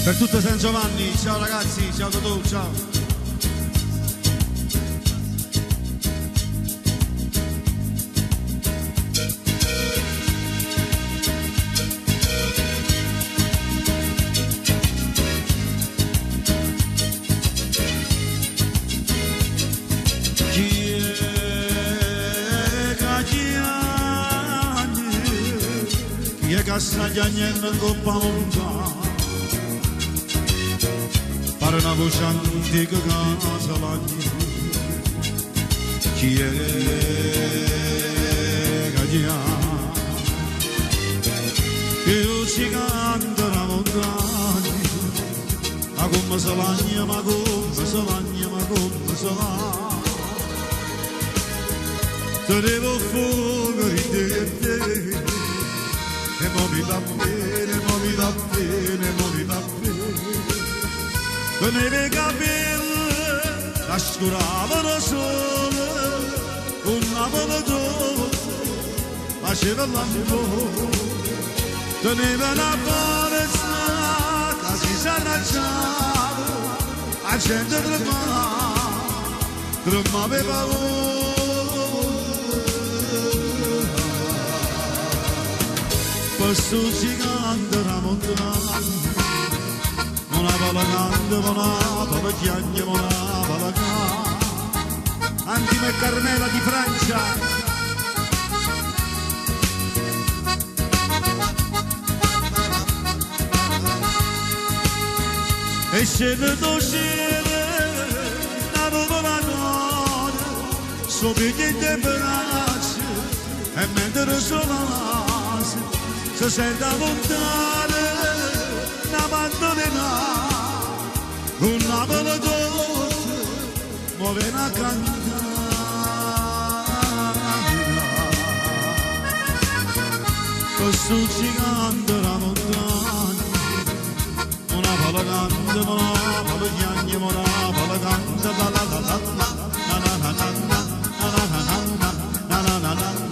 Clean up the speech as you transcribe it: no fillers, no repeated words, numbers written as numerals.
Per tutto San Giovanni, ciao ragazzi, ciao Totò, ciao. Castaglianello coppa monta pare una voce antica casa lagna chi è che io ci canto la montagna ma come se lagna ma come se lagna ma come se lagna te devo fuoco di te e mo mi va bene, mo mi va bene, mo mi va bene. Con i miei capelli trascuravano sole, una voce dolce faceva l'amore. Teneva una forza che si s'annacciava, a gente tremava paura. Questo gigante la montagna, una bella grande, una bella chiagna, una bella grande. Antimo e Carmela di Francia. E scende do cielo, una nuvola notte, sopra i tuoi braccia, e mentre sola se sente lontana una mandolina una bella dolce muove una cantata questo gigante la montagna una bella canta una bella chiagna una bella canta la la la la la la la la la la la la la la la